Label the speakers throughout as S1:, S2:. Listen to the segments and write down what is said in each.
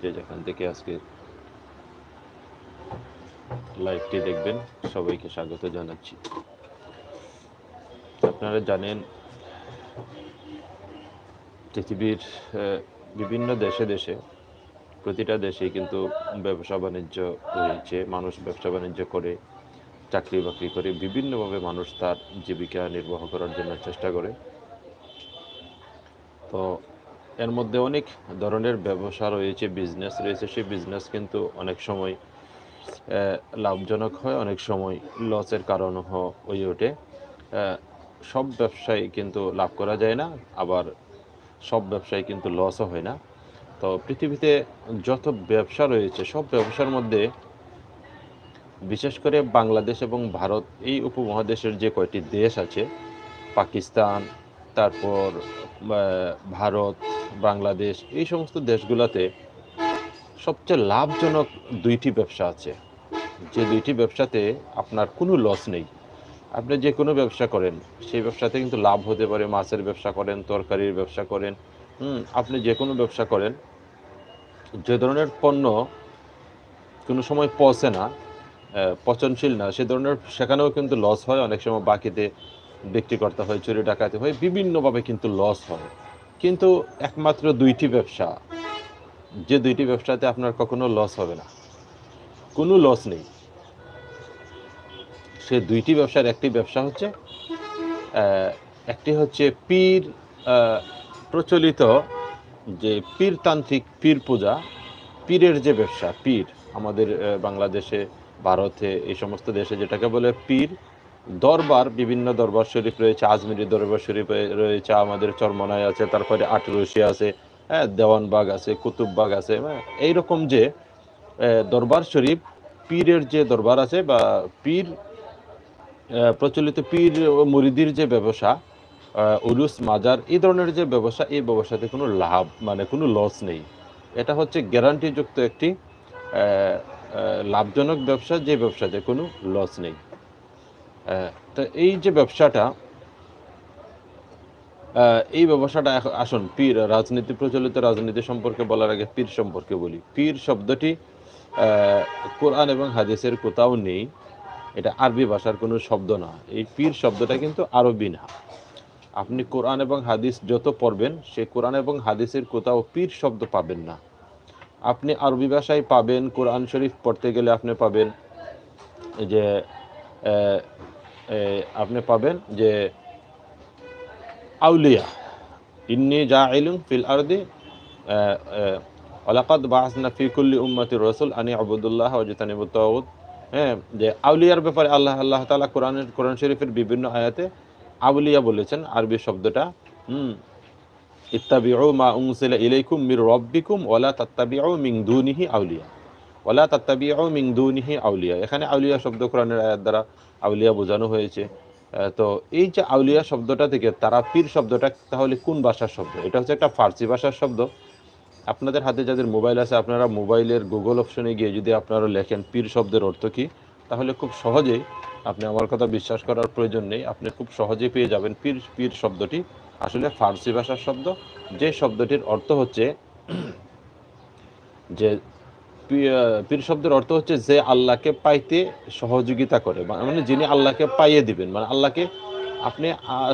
S1: যে যেখান থেকে আজকে লাইভটি দেখবেন সবাইকে স্বাগত জানাচ্ছি। আপনারা জানেন পৃথিবীর বিভিন্ন দেশে দেশে প্রতিটা দেশেই কিন্তু ব্যবসা বাণিজ্য রয়েছে। মানুষ ব্যবসা বাণিজ্য করে, চাকরি বাকরি করে, বিভিন্নভাবে মানুষ তার জীবিকা নির্বাহ করার জন্য চেষ্টা করে। তো এর মধ্যে অনেক ধরনের ব্যবসা রয়েছে, বিজনেস রয়েছে। সেই বিজনেস কিন্তু অনেক সময় লাভজনক হয়, অনেক সময় লসের কারণ হয়ে ওঠে। সব ব্যবসায় কিন্তু লাভ করা যায় না, আবার সব ব্যবসায় কিন্তু লসও হয় না। তো পৃথিবীতে যত ব্যবসা রয়েছে সব ব্যবসার মধ্যে বিশেষ করে বাংলাদেশ এবং ভারত, এই উপমহাদেশের যে কয়টি দেশ আছে, পাকিস্তান, তারপর ভারত, বাংলাদেশ, এই সমস্ত দেশগুলোতে সবচেয়ে লাভজনক দুইটি ব্যবসা আছে, যে দুইটি ব্যবসাতে আপনার কোনো লস নেই। আপনি যে কোনো ব্যবসা করেন সেই ব্যবসাতে কিন্তু লাভ হতে পারে। মাছের ব্যবসা করেন, তরকারির ব্যবসা করেন, আপনি যে কোনো ব্যবসা করেন, যে ধরনের পণ্য কোনো সময় পচে না, পচনশীল না, সে ধরনের সেখানেও কিন্তু লস হয়। অনেক সময় বাকিতে বিক্রি করতে হয়, চুরি ডাকাতি হয়, বিভিন্নভাবে কিন্তু লস হয়। কিন্তু একমাত্র দুইটি ব্যবসা, যে দুইটি ব্যবসাতে আপনার কখনো লস হবে না, কোনো লস নেই, সে দুইটি ব্যবসার একটি ব্যবসা হচ্ছে একটি হচ্ছে পীর, প্রচলিত যে পীরতান্ত্রিক, পীর পূজা, পীরের যে ব্যবসা, পীর আমাদের বাংলাদেশে, ভারতে, এই সমস্ত দেশে যেটাকে বলে পীর দরবার, বিভিন্ন দরবার শরীফ রয়েছে। আজমিরি দরবার শরীফ রয়েছে, আমাদের চরমনায় আছে, তারপরে আটরশি আছে, হ্যাঁ, দেওয়ানবাগ আছে, কুতুববাগ আছে, হ্যাঁ, এইরকম যে দরবার শরীফ, পীরের যে দরবার আছে বা পীর, প্রচলিত পীর ও মুরিদির যে ব্যবসা, উরুস মাজার, এই ধরনের যে ব্যবসা, এই ব্যবসাতে কোনো লাভ মানে কোনো লস নেই। এটা হচ্ছে গ্যারান্টিযুক্ত একটি লাভজনক ব্যবসা, যে ব্যবসাতে কোনো লস নেই। তো এই যে ব্যবসাটা, এই ব্যবসাটা আসুন পীর রাজনীতি, প্রচলিত রাজনীতি সম্পর্কে বলার আগে পীর সম্পর্কে বলি। পীর শব্দটি কোরআন এবং হাদিসের কোথাও নেই, এটা আরবি ভাষার কোনো শব্দ না। এই পীর শব্দটা কিন্তু আরবি না। আপনি কোরআন এবং হাদিস যত পড়বেন, সে কোরআন এবং হাদিসের কোথাও পীর শব্দ পাবেন না। আপনি আরবি ভাষায় পাবেন, কোরআন শরীফ পড়তে গেলে আপনি পাবেন যে আপনি পাবেন যে আউলিয়া, ইন্নী জাইলুন ফিল আরদি ওয়ালাকাদ বাআসনা ফি কুল্লি উম্মাতির রাসূল আনি আবুদুল্লাহ ওয়াজতানিবুত তাগুত। হ্যাঁ, যে আউলিয়ার ব্যাপারে আল্লাহ তাআলা কোরআন শরীফের বিভিন্ন আয়াতে আউলিয়া বলেছেন, আরবি শব্দটা। ইত্তাবিউ মা উনজিলা ইলাইকুম মির রাব্বিকুম ওয়ালা তাত্তাবিউ মিন দুনিহি আউলিয়া, ওয়ালা তাত্তাবিউ মিন দুনিহি আউলিয়া। এখানে আউলিয়া শব্দ কোরআনের আয়াত দ্বারা আউলিয়া বোঝানো হয়েছে। তো এই যে আউলিয়া শব্দটা থেকে তারা পীর শব্দটা তাহলে কোন ভাষার শব্দ? এটা হচ্ছে একটা ফার্সি ভাষার শব্দ। আপনাদের হাতে যাদের মোবাইল আছে, আপনারা মোবাইলের গুগল অপশনে গিয়ে যদি আপনারা লেখেন পীর শব্দের অর্থ কী, তাহলে খুব সহজেই, আপনি আমার কথা বিশ্বাস করার প্রয়োজন নেই, আপনি খুব সহজেই পেয়ে যাবেন পীর শব্দটি আসলে ফার্সি ভাষার শব্দ, যে শব্দটির অর্থ হচ্ছে যে পীর শব্দের অর্থ হচ্ছে যে আল্লাহকে পাইতে সহযোগিতা করে, মানে যিনি আল্লাহকে পাইয়ে দিবেন, মানে আল্লাহকে আপনি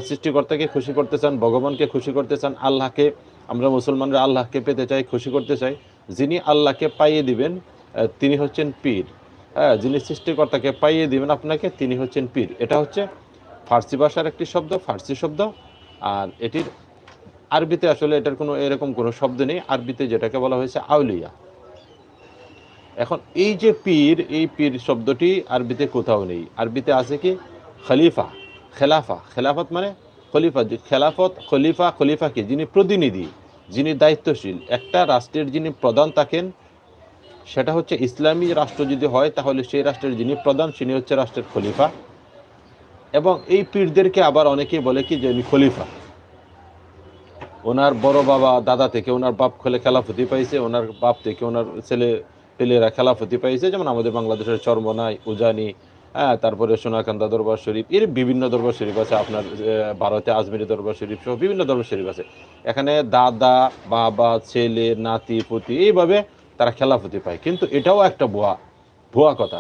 S1: সৃষ্টিকর্তাকে খুশি করতে চান, ভগবানকে খুশি করতে চান, আল্লাহকে, আমরা মুসলমানরা আল্লাহকে পেতে চাই, খুশি করতে চাই, যিনি আল্লাহকে পাইয়ে দিবেন তিনি হচ্ছেন পীর। হ্যাঁ, যিনি সৃষ্টিকর্তাকে পাইয়ে দিবেন আপনাকে, তিনি হচ্ছেন পীর। এটা হচ্ছে ফার্সি ভাষার একটি শব্দ, ফার্সি শব্দ। আর এটির আরবিতে আসলে এটার কোনো এরকম কোনো শব্দ নেই। আরবিতে যেটাকে বলা হয়েছে আউলিয়া। এখন এই যে পীর, এই পীর শব্দটি আরবিতে কোথাও নেই। আরবিতে আছে কি খলিফা, খেলাফা। খেলাফত মানে খলিফা, যে খেলাফত, খলিফা, খলিফা কি? যিনি প্রতিনিধি, যিনি দায়িত্বশীল। একটা রাষ্ট্রের যিনি প্রধান থাকেন, সেটা হচ্ছে ইসলামী রাষ্ট্র যদি হয়, তাহলে সেই রাষ্ট্রের যিনি প্রধান, তিনি হচ্ছে রাষ্ট্রের খলিফা। এবং এই পীরদেরকে আবার অনেকেই বলে কি যে উনি খলিফা, ওনার বড় বাবা দাদা থেকে ওনার বাপ খেলাফতি পাইছে, ওনার বাপ থেকে ওনার পেলেরা খেলাফতি পাইছে। যেমন আমাদের বাংলাদেশের চরমনাই, উজানি, হ্যাঁ, তারপরে সোনাকান্দা দরবার শরীফ, এর বিভিন্ন দরবার শরীফ আছে। আপনার ভারতে আজমিরি দরবার শরীফ সহ বিভিন্ন দরবার শরীফ আছে। এখানে দাদা, বাবা, ছেলে, নাতি, পুতি, এইভাবে তারা খেলাফতি পায়, কিন্তু এটাও একটা ভুয়া কথা।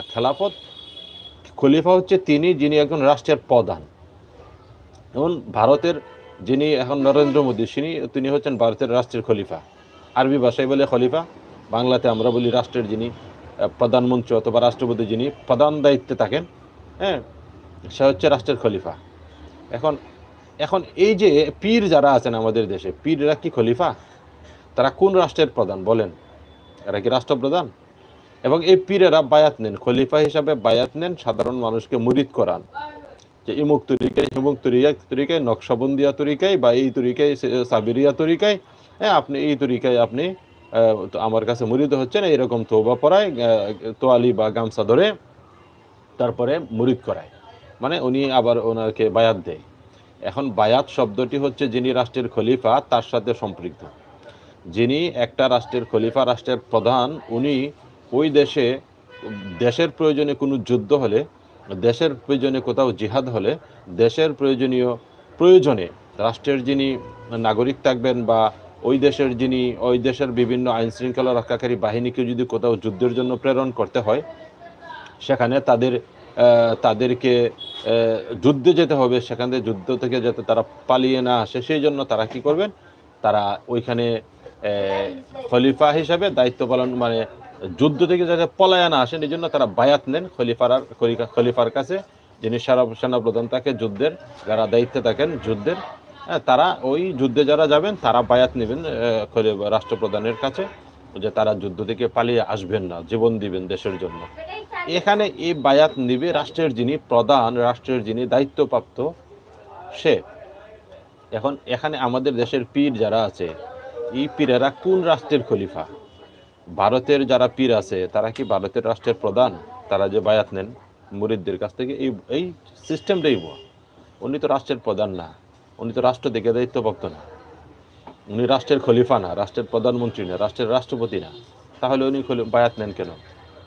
S1: খলিফা হচ্ছে তিনি, যিনি একজন রাষ্ট্রের প্রধান। যেমন ভারতের যিনি এখন নরেন্দ্র মোদী, তিনি হচ্ছেন ভারতের রাষ্ট্রের খলিফা। আরবি ভাষায় বলে খলিফা, বাংলাতে আমরা বলি রাষ্ট্রের যিনি প্রধানমন্ত্রী অথবা রাষ্ট্রপতি যিনি প্রধান দায়িত্বে থাকেন, হ্যাঁ, সে হচ্ছে রাষ্ট্রের খলিফা। এখন এখন এই যে পীর যারা আছেন আমাদের দেশে, পীররা কি খলিফা? তারা কোন রাষ্ট্রের প্রধান বলেন? এরা কি রাষ্ট্রপ্রধান? এবং এই পীরেরা বায়াত নেন, খলিফা হিসাবে বায়াত নেন, সাধারণ মানুষকে মুরিদ করান যে ইমুক তরিকায়, হিমুক তরিকায়, নকশবন্দিয়া তরিকায়, বা এই তরিকায়, সাবিরিয়া তরিকায়, হ্যাঁ, আপনি এই তরিকায় আপনি আমার কাছে মুরিদ হচ্ছেন, এইরকম তওবা পড়ায়, তোয়ালি বা গামছা ধরে তারপরে মুরিদ করায়, মানে উনি আবার ওনাকে বায়াত দেয়। এখন বায়াত শব্দটি হচ্ছে যিনি রাষ্ট্রের খলিফা তার সাথে সম্পৃক্ত। যিনি একটা রাষ্ট্রের খলিফা, রাষ্ট্রের প্রধান, উনি ওই দেশের প্রয়োজনে কোনো যুদ্ধ হলে, দেশের প্রয়োজনে কোথাও জিহাদ হলে, দেশের প্রয়োজনে রাষ্ট্রের যিনি নাগরিক থাকবেন, বা ওই দেশের বিভিন্ন আইন শৃঙ্খলা রক্ষাকারী বাহিনীকে যদি কোথাও যুদ্ধের জন্য প্রেরণ করতে হয়, সেখানে তাদেরকে যুদ্ধে যেতে হবে, সেখান থেকে যুদ্ধ থেকে যাতে তারা পালিয়ে না আসে, সেই জন্য তারা কি করবেন, তারা ওইখানে খলিফা হিসাবে দায়িত্ব পালন, মানে যুদ্ধ থেকে যাতে পলায় না আসেন, এই জন্য তারা বায়াত নেন খলিফার কাছে, যিনি সেনাপ্রধান তাকে যুদ্ধের, যারা দায়িত্বে থাকেন যুদ্ধের, তারা ওই যুদ্ধে যারা যাবেন তারা বায়াত নেবেন রাষ্ট্রপ্রধানের কাছে, যে তারা যুদ্ধ থেকে পালিয়ে আসবেন না, জীবন দিবেন দেশের জন্য। এখানে এই বায়াত নিবে রাষ্ট্রের যিনি প্রধান, রাষ্ট্রের যিনি দায়িত্বপ্রাপ্ত, সে। এখন এখানে আমাদের দেশের পীর যারা আছে, এই পীরেরা কোন রাষ্ট্রের খলিফা? ভারতের যারা পীর আছে তারা কি ভারতের রাষ্ট্রের প্রধান? তারা যে বায়াত নেন মুরিদদের কাছ থেকে, এই সিস্টেমটাই ভুয়া। উনি তো রাষ্ট্রের প্রধান না, উনি তো রাষ্ট্র থেকে দায়িত্বপ্রাপ্ত না, উনি রাষ্ট্রের খলিফা না, রাষ্ট্রের প্রধানমন্ত্রী না, রাষ্ট্রের রাষ্ট্রপতি না। তাহলে উনি বায়াত নেন কেন?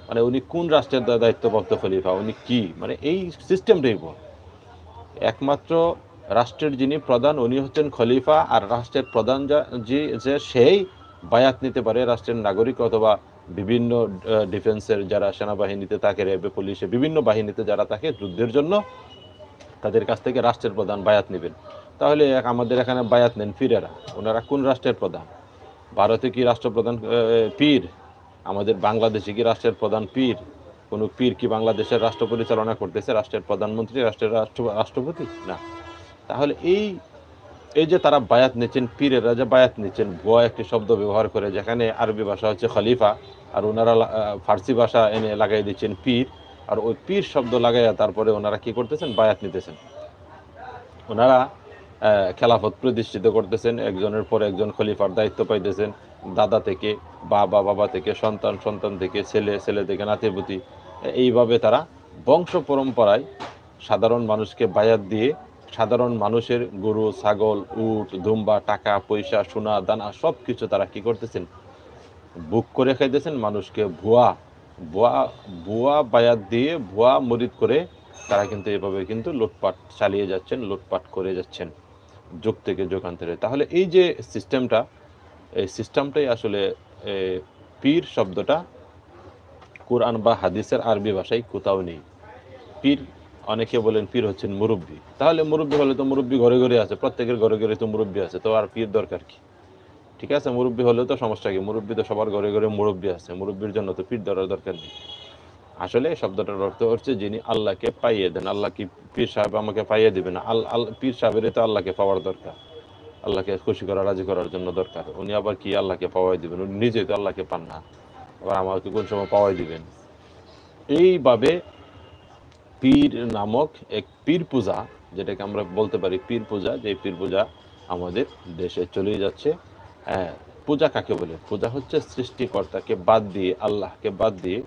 S1: মানে উনি কোন রাষ্ট্রের দায়িত্বপ্রাপ্ত খলিফা? উনি কি, মানে এই সিস্টেমটাই ভুয়া। একমাত্র রাষ্ট্রের যিনি প্রধান উনি হচ্ছেন খলিফা, আর রাষ্ট্রের প্রধান যে সেই বায়াত নিতে পারে রাষ্ট্রের নাগরিক অথবা বিভিন্ন ডিফেন্সের যারা সেনাবাহিনীতে থাকে, র্যাবে, পুলিশে, বিভিন্ন বাহিনীতে যারা থাকে যুদ্ধের জন্য, তাদের কাছ থেকে রাষ্ট্রের প্রধান বায়াত নেবেন। তাহলে আমাদের এখানে বায়াত নেন পীরেরা, ওনারা কোন রাষ্ট্রের প্রধান? ভারতে কি রাষ্ট্রপ্রধান পীর? আমাদের বাংলাদেশে কি রাষ্ট্রের প্রধান পীর? কোনো পীর কি বাংলাদেশের রাষ্ট্র পরিচালনা করতেছে? রাষ্ট্রের প্রধানমন্ত্রী, রাষ্ট্রের রাষ্ট্রপতি না। তাহলে এই যে তারা বায়াত নিচ্ছেন, পীরেরা যে বায়াত নিচ্ছেন, ভুয়া একটি শব্দ ব্যবহার করে, যেখানে আরবি ভাষা হচ্ছে খলিফা, আর ওনারা ফার্সি ভাষা এনে লাগাই দিচ্ছেন পীর, আর ওই পীর শব্দ লাগাইয়া তারপরে ওনারা কি করতেছেন, বায়াত নিতেছেন। ওনারা খেলাফত প্রতিষ্ঠিত করতেছেন, একজনের পর একজন খলিফার দায়িত্ব পাইতেছেন, দাদা থেকে বাবা থেকে সন্তান থেকে ছেলে থেকে নাতিপুতি, এইভাবে তারা বংশ পরম্পরায় সাধারণ মানুষকে বায়াত দিয়ে সাধারণ মানুষের গরু, ছাগল, উট, দুম্বা, টাকা পয়সা, সোনা দানা সব কিছু তারা কি করতেছেন, বুক করে খাইতেছেন। মানুষকে ভুয়া বায়াত দিয়ে, ভুয়া মুরিদ করে তারা কিন্তু এভাবে কিন্তু লুটপাট চালিয়ে যাচ্ছেন, লুটপাট করে যাচ্ছেন যুগ থেকে যুগান্তরে। তাহলে এই যে সিস্টেমটাই আসলে পীর শব্দটা কোরআন বা হাদিসের আরবি ভাষায় কোথাও নেই। পীর, অনেকে বলেন পীর হচ্ছেন মুরব্বী। তাহলে মুরব্বী হলে তো মুরব্বী ঘরে ঘরে আছে, প্রত্যেকের ঘরে ঘরে তো মুরব্বী আছে, তো আর পীর দরকার কি? ঠিক আছে, মুরব্বী হলেও তো সমস্যা কি? মুরব্বী তো সবার ঘরে ঘরে মুরব্বী আছে, মুরব্বীর জন্য তো পীর ধরার দরকার নেই। আসলে শব্দটার অর্থ হচ্ছে যিনি আল্লাহকে পাইয়ে দেন। আল্লাহ কি পীর সাহেব আমাকে পাইয়ে দিবে না? পীর সাহেবের তো আল্লাহকে পাওয়ার দরকার, আল্লাহকে খুশি করা, রাজি করার জন্য দরকার। উনি আবার কি আল্লাহকে পাওয়াই দিবেন? উনি নিজেই তো আল্লাহকে পান না, আবার আমাকে কোন সময় পাওয়াই দিবেন? এইভাবে পীর নামক এক পীর পূজা, যেটাকে আমরা বলতে পারি পীর পূজা, যে পীর পূজা আমাদের দেশে চলে যাচ্ছে। পূজা কাকে বলে? পূজা হচ্ছে সৃষ্টিকর্তাকে বাদ দিয়ে, আল্লাহকে বাদ দিয়ে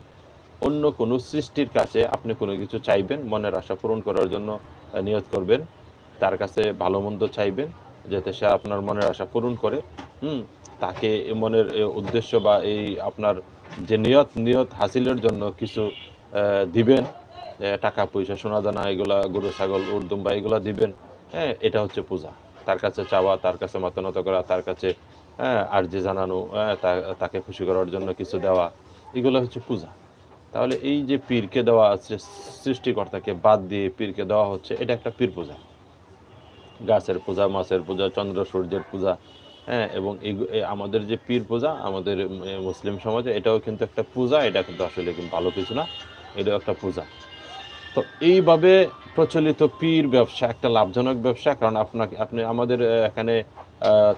S1: অন্য কোনো সৃষ্টির কাছে আপনি কোনো কিছু চাইবেন, মনের আশা পূরণ করার জন্য নিয়ত করবেন, তার কাছে ভালো মন্দ চাইবেন যাতে সে আপনার মনের আশা পূরণ করে। তাকে মনের উদ্দেশ্য বা এই আপনার যে নিয়ত হাসিলের জন্য কিছু দিবেন, টাকা পয়সা, সোনা দানা, এগুলা, গরু ছাগল, উট দুম্বা, এগুলা দিবেন। এটা হচ্ছে পূজা। তার কাছে চাওয়া, তার কাছে মাথা নত করা, তার কাছে হ্যাঁ? আরজি জানানো, তাকে খুশি করার জন্য কিছু দেওয়া, এগুলো হচ্ছে পূজা। তাহলে এই যে পীরকে দেওয়া আছে, সৃষ্টিকর্তাকে বাদ দিয়ে পীরকে দেওয়া হচ্ছে, এটা একটা পীর পূজা। গাছের পূজা, মাছের পূজা, চন্দ্র সূর্যের পূজা, হ্যাঁ? এবং আমাদের যে পীর পূজা আমাদের মুসলিম সমাজে এটাও কিন্তু একটা পূজা, এটা কিন্তু আসলে ভালো কিছু না। এটাও একটা পূজা। তো এইভাবে প্রচলিত পীর ব্যবসা একটা লাভজনক ব্যবসা। কারণ আপনি আমাদের এখানে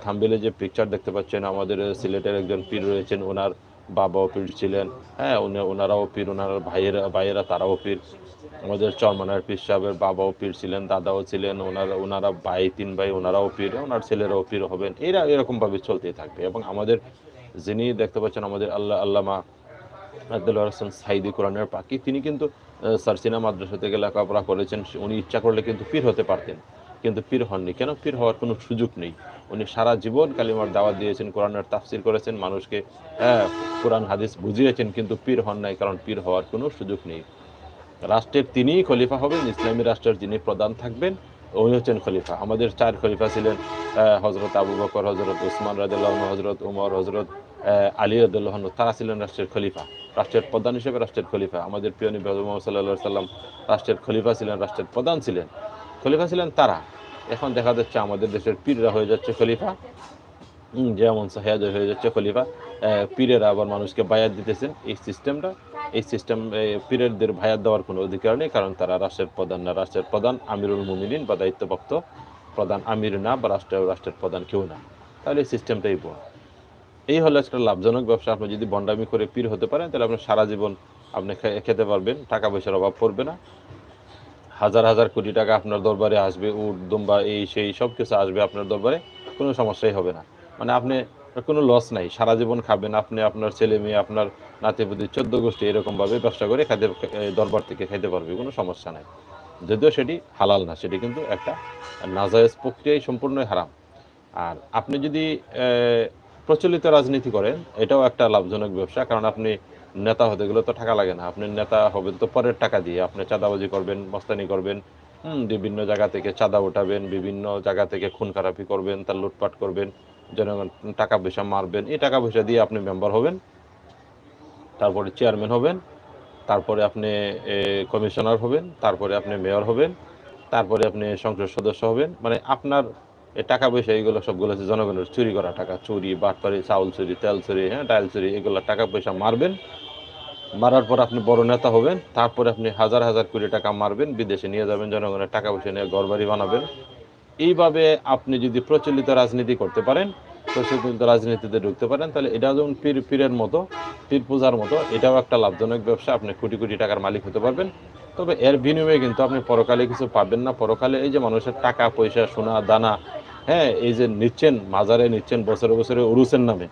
S1: থাম্বনেইলে যে পিকচার দেখতে পাচ্ছেন, আমাদের সিলেটের একজন পীর রয়েছেন। উনার বাবাও পীর ছিলেন। হ্যাঁ? উনারাও পীর, উনার ভাইয়েরা তারাও পীর। আমাদের চরমনার পীর সাহেবের বাবাও পীর ছিলেন, দাদাও ছিলেন। উনারা ভাই, ৩ ভাই, উনারাও পীর, উনার ছেলেরাও পীর হবেন। এরকমভাবে চলতেই থাকবে। এবং আমাদের যিনি দেখতে পাচ্ছেন আমাদের আল্লামা দেলোয়ার হোসেন সাঈদী কোরআনের পাখি, তিনি কিন্তু সারসিনা মাদ্রাসা থেকে লেখাপড়া করেছেন। উনি ইচ্ছা করলে কিন্তু পীর হতে পারতেন। কিন্তু পীর হননি। কেন? পীর হওয়ার কোনো সুযোগ নেই। উনি সারা জীবন কালিমার দাওয়াত দিয়েছেন, কোরআনের তাফসির করেছেন, মানুষকে হ্যাঁ, কোরআন হাদিস বুঝিয়েছেন, কিন্তু পীর হন নাই। কারণ পীর হওয়ার কোনো সুযোগ নেই। রাষ্ট্রের তিনিই খলিফা হবেন, ইসলামী রাষ্ট্রের যিনি প্রধান থাকবেন, উনি হচ্ছেন খলিফা। আমাদের ৪ খলিফা ছিলেন, হযরত আবু বকর, হযরত ওসমান রাদিয়াল্লাহু আনহু, হযরত ওমর, হযরত আলী রাদিয়াল্লাহু আনহু, তারা ছিলেন রাষ্ট্রের খলিফা। রাষ্ট্রের প্রধান হিসেবে রাষ্ট্রের খলিফা। আমাদের প্রিয় নবী হযরত মুহাম্মদ সাল্লাল্লাহু আলাইহি সাল্লাম রাষ্ট্রের খলিফা ছিলেন, রাষ্ট্রের প্রধান ছিলেন। খলিফা ছিলেন তারা। এখন দেখা যাচ্ছে আমাদের দেশের পীররা হয়ে যাচ্ছে খলিফা। যেমন সাহেদের হয়ে যাচ্ছে খলিফা। পীরেরা আবার মানুষকে বায়াত দিতেছেন। এই সিস্টেম পীরেরদের বায়াত দেওয়ার কোনো অধিকার নেই। কারণ তারা রাষ্ট্রের প্রধান না। রাষ্ট্রের প্রধান আমিরুল মুমিনিন বা দায়িত্বপ্রাপ্ত প্রধান আমির না, বা রাষ্ট্রের প্রধান কেউ না। তাহলে এই সিস্টেমটাই ভুয়া। এই হলো একটা লাভজনক ব্যবসা। আপনি যদি ভন্ডামি করে পীর হতে পারেন, তাহলে আপনি সারা জীবন আপনি খেতে পারবেন। টাকা পয়সার অভাব পড়বে না। হাজার, হাজার কোটি টাকা আপনার দরবারে আসবে। উট, দুম্বা, এই সেই সবকিছু আসবে আপনার দরবারে। কোনো সমস্যাই হবে না। মানে আপনি কোনো লস নাই। সারা জীবন খাবেন। আপনি, আপনার ছেলে-মেয়ে, আপনার নাতি-পুতি, ১৪ গোষ্ঠী এরকমভাবে ব্যবসা করে দরবার থেকে খাইতে পারবে। কোনো সমস্যা নাই। যদিও সেটি হালাল না। সেটি কিন্তু একটা নাজায়েজ প্রক্রিয়ায় সম্পূর্ণই হারাম। আর আপনি যদি অ্যা প্রচলিত রাজনীতি করেন, এটাও একটা লাভজনক ব্যবসা। কারণ আপনি নেতা হতে গেলে তো টাকা লাগে না। আপনি নেতা হবেন তো পরের টাকা দিয়ে। আপনি চাঁদাবাজি করবেন, মস্তানি করবেন, বিভিন্ন জায়গা থেকে চাঁদা উঠাবেন, বিভিন্ন জায়গা থেকে খুন-খারাপি করবেন, তার লুটপাট করবেন, জনগণ টাকা-পয়সা মারবেন। এই টাকা-পয়সা দিয়ে আপনি মেম্বার হবেন, তারপরে চেয়ারম্যান হবেন, তারপরে আপনি কমিশনার হবেন, তারপরে আপনি মেয়র হবেন, তারপরে আপনি সংসদ সদস্য হবেন। মানে আপনার টাকা-পয়সা এগুলো সবগুলো হচ্ছে জনগণের চুরি করা টাকা। চুরি, বাটপারি, চাউল চুরি, তেল চুরি, হ্যাঁ? ডাল চুরি, এগুলা টাকা-পয়সা মারবেন। মারার পর আপনি বড় নেতা হবেন। তারপরে আপনি হাজার, হাজার কোটি টাকা মারবেন, বিদেশে নিয়ে যাবেন, জনগণের টাকা-পয়সা নিয়ে ঘরবাড়ি বানাবেন। এইভাবে আপনি যদি প্রচলিত রাজনীতি করতে পারেন, প্রচলিত রাজনীতিতে ঢুকতে পারেন, তাহলে এটাও যেমন পীরের মতো, পীর পূজার মতো, এটাও একটা লাভজনক ব্যবসা। আপনি কোটি, কোটি টাকার মালিক হতে পারবেন। তবে এর বিনিময়ে কিন্তু আপনি পরকালে কিছু পাবেন না। পরকালে এই যে মানুষের টাকা-পয়সা, সোনা, দানা, হ্যাঁ? এই যে নিচ্ছেন, মাজারে নিচ্ছেন বছরে, বছরে উরুসের নামে।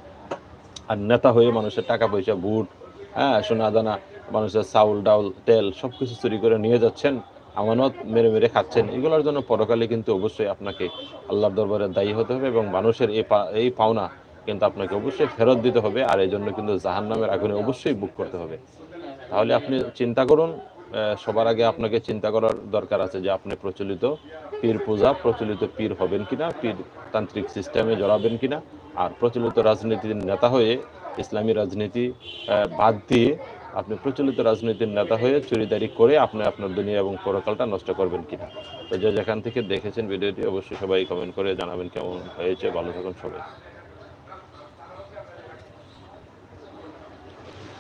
S1: আর নেতা হয়ে মানুষের টাকা-পয়সা, ভোট, হ্যাঁ? সোনা-দানা, মানুষের চাউল, ডাউল, তেল সবকিছু চুরি করে নিয়ে যাচ্ছেন। আমানত মেরে, মেরে খাচ্ছেন। এগুলোর জন্য পরকালে কিন্তু অবশ্যই আপনাকে আল্লাহর দরবারে দায়ী হতে হবে, এবং মানুষের এই পাওনা কিন্তু আপনাকে অবশ্যই ফেরত দিতে হবে। আর এজন্য কিন্তু জাহান্নামের আগুনে অবশ্যই ভোগ করতে হবে। তাহলে আপনি চিন্তা করুন, সবার আগে আপনাকে চিন্তা করার দরকার আছে যে আপনি প্রচলিত পীর পূজা, প্রচলিত পীর হবেন কিনা, পীরতান্ত্রিক সিস্টেমে জড়াবেন কিনা। আর প্রচলিত রাজনীতির নেতা হয়ে ইসলামী রাজনীতি বাদ দিয়ে আপনি প্রচলিত রাজনীতির নেতা হয়ে চুরিদারি করে আপনি আপনার দুনিয়া এবং পরকালটা নষ্ট করবেন কিনা। তো যে যেখান থেকে দেখেছেন ভিডিওটি, অবশ্যই সবাই কমেন্ট করে জানাবেন কেমন হয়েছে। ভালো থাকুন সবাই।